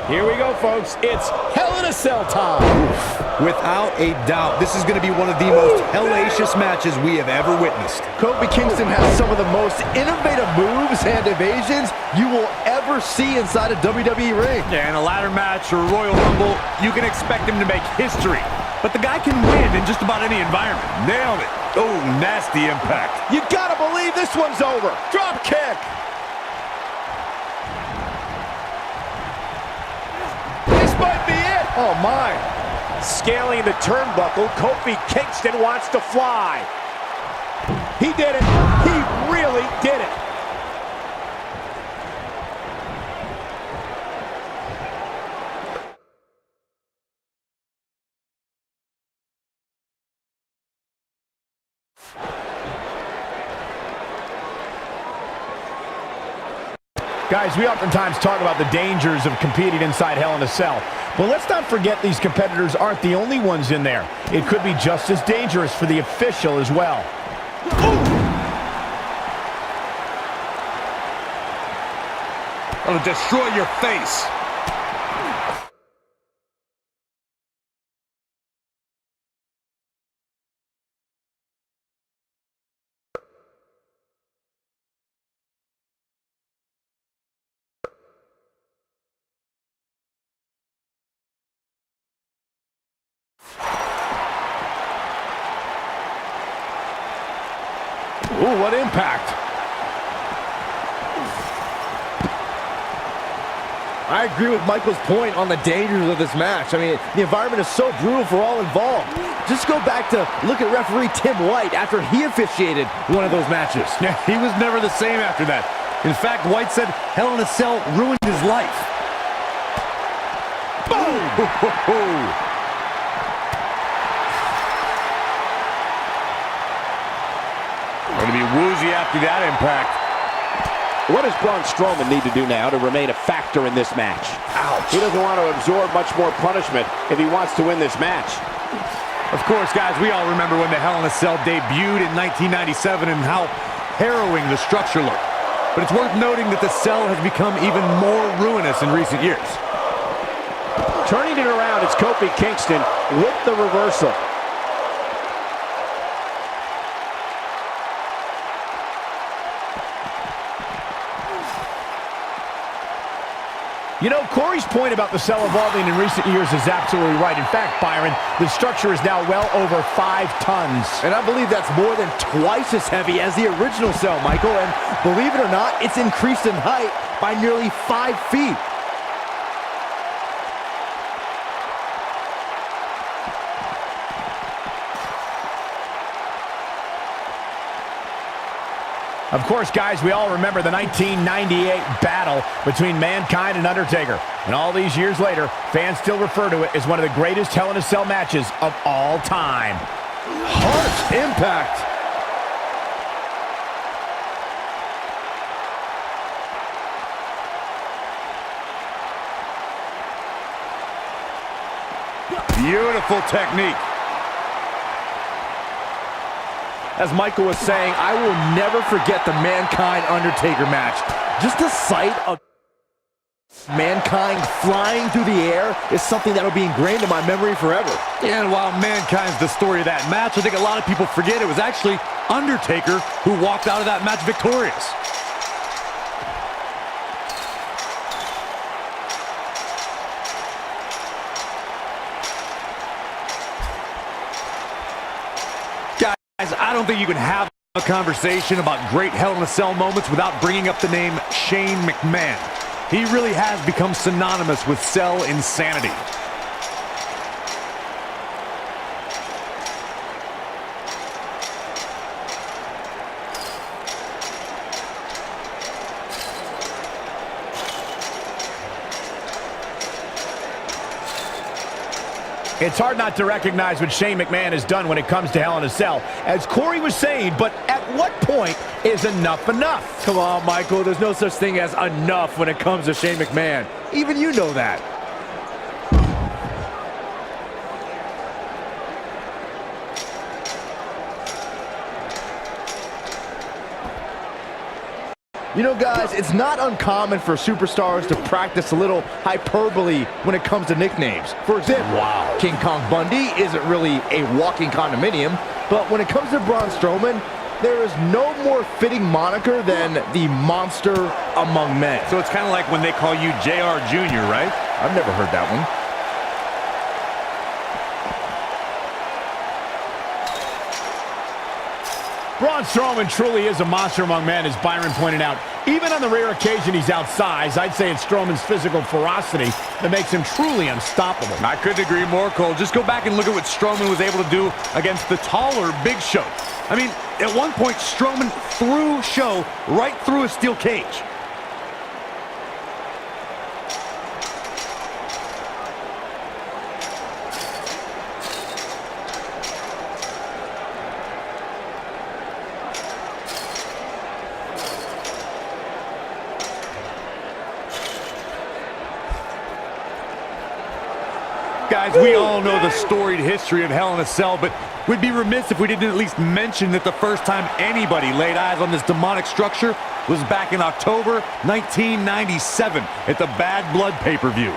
Here we go, folks. It's Hell in a Cell time. Without a doubt, this is going to be one of the most hellacious matches we have ever witnessed. Kofi Kingston has some of the most innovative moves and evasions you will ever see inside a WWE ring. Yeah, in a ladder match or Royal Rumble, you can expect him to make history. But the guy can win in just about any environment. Nailed it. Oh, nasty impact. You gotta believe this one's over. Drop kick. This might be it. Oh, my. Scaling the turnbuckle, Kofi Kingston wants to fly. He did it. He really did it. Guys, we oftentimes talk about the dangers of competing inside Hell in a Cell. But let's not forget these competitors aren't the only ones in there. It could be just as dangerous for the official as well. It'll destroy your face. Ooh, what impact. I agree with Michael's point on the dangers of this match. I mean, the environment is so brutal for all involved. Just go back to look at referee Tim White after he officiated one of those matches. Yeah, he was never the same after that. In fact, White said Hell in a Cell ruined his life. Boom! Going to be woozy after that impact. What does Braun Strowman need to do now to remain a factor in this match? Ouch. He doesn't want to absorb much more punishment if he wants to win this match. Of course, guys, we all remember when the Hell in a Cell debuted in 1997 and how harrowing the structure looked. But it's worth noting that the cell has become even more ruinous in recent years. Turning it around, it's Kofi Kingston with the reversal. You know, Corey's point about the cell evolving in recent years is absolutely right. In fact, Byron, the structure is now well over 5 tons. And I believe that's more than twice as heavy as the original cell, Michael. And believe it or not, it's increased in height by nearly 5 feet. Of course, guys, we all remember the 1998 battle between Mankind and Undertaker. And all these years later, fans still refer to it as one of the greatest Hell in a Cell matches of all time. Harsh impact. Beautiful technique. As Michael was saying, I will never forget the Mankind-Undertaker match. Just the sight of Mankind flying through the air is something that will be ingrained in my memory forever. Yeah, and while Mankind's the story of that match, I think a lot of people forget it was actually Undertaker who walked out of that match victorious. I don't think you can have a conversation about great Hell in a Cell moments without bringing up the name Shane McMahon. He really has become synonymous with cell insanity. It's hard not to recognize what Shane McMahon has done when it comes to Hell in a Cell. As Corey was saying, but at what point is enough enough? Come on, Michael. There's no such thing as enough when it comes to Shane McMahon. Even you know that. You know, guys, it's not uncommon for superstars to practice a little hyperbole when it comes to nicknames. For example, King Kong Bundy isn't really a walking condominium, but when it comes to Braun Strowman, there is no more fitting moniker than the monster among men. So it's kind of like when they call you JR Jr., right? I've never heard that one. Braun Strowman truly is a monster among men, as Byron pointed out. Even on the rare occasion he's outsized, I'd say it's Strowman's physical ferocity that makes him truly unstoppable. I couldn't agree more, Cole. Just go back and look at what Strowman was able to do against the taller Big Show. I mean, at one point, Strowman threw Show right through a steel cage. Guys, we all know the storied history of Hell in a Cell, but we'd be remiss if we didn't at least mention that the first time anybody laid eyes on this demonic structure was back in October 1997 at the Bad Blood pay-per-view.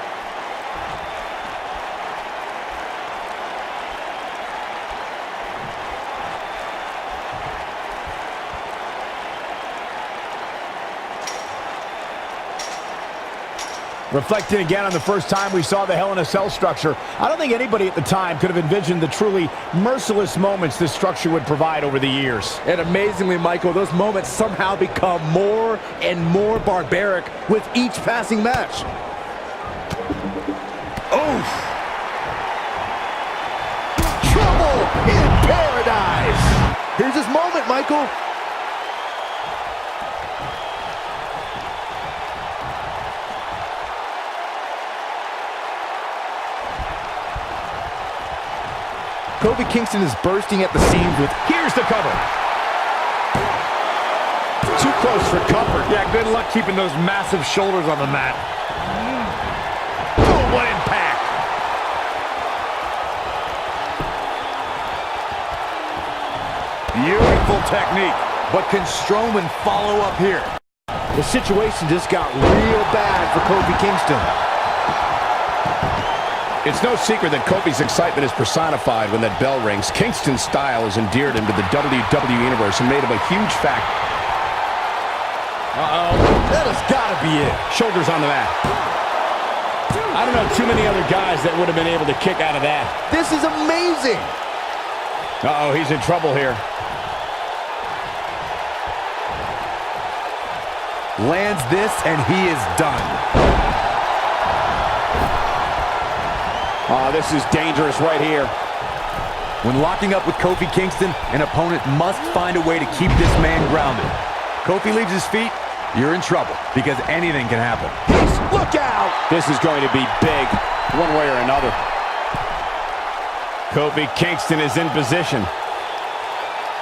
Reflecting again on the first time we saw the Hell in a Cell structure, I don't think anybody at the time could have envisioned the truly merciless moments this structure would provide over the years. And amazingly, Michael, those moments somehow become more and more barbaric with each passing match. Oof! Trouble in paradise! Here's his moment, Michael. Kofi Kingston is bursting at the seams with, here's the cover. Too close for comfort. Yeah, good luck keeping those massive shoulders on the mat. Oh, what impact. Beautiful technique. But can Strowman follow up here? The situation just got real bad for Kofi Kingston. It's no secret that Kofi's excitement is personified when that bell rings. Kingston's style has endeared him to the WWE Universe and made him a huge factor. That has got to be it. Shoulders on the mat. I don't know too many other guys that would have been able to kick out of that. This is amazing. Uh-oh, he's in trouble here. Lands this, and he is done. Oh, this is dangerous right here. When locking up with Kofi Kingston, an opponent must find a way to keep this man grounded. Kofi leaves his feet, you're in trouble, because anything can happen. Look out! This is going to be big, one way or another. Kofi Kingston is in position.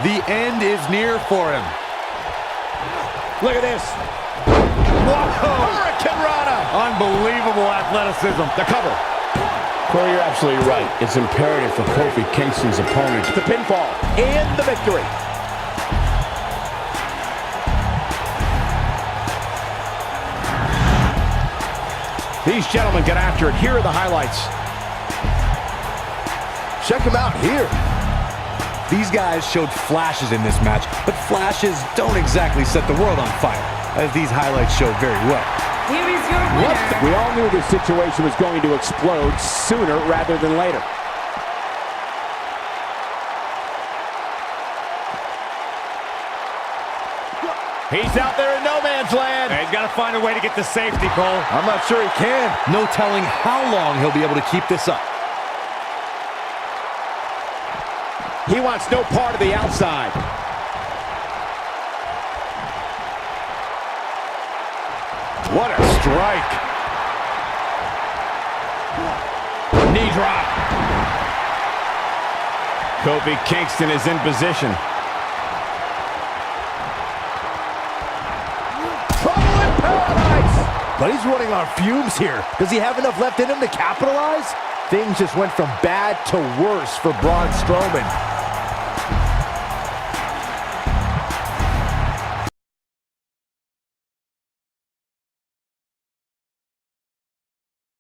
The end is near for him. Look at this. Whoa! Hurricane Rana! Unbelievable athleticism. The cover. Corey, you're absolutely right. It's imperative for Kofi Kingston's opponent. The pinfall and the victory. These gentlemen get after it. Here are the highlights. Check him out here. These guys showed flashes in this match, but flashes don't exactly set the world on fire, as these highlights show very well. Here is your winner. We all knew this situation was going to explode sooner rather than later. He's out there in no man's land. He's got to find a way to get to safety, Cole. I'm not sure he can. No telling how long he'll be able to keep this up. He wants no part of the outside. What a strike. Knee drop. Kofi Kingston is in position. Trouble in paradise! But he's running on fumes here. Does he have enough left in him to capitalize? Things just went from bad to worse for Braun Strowman.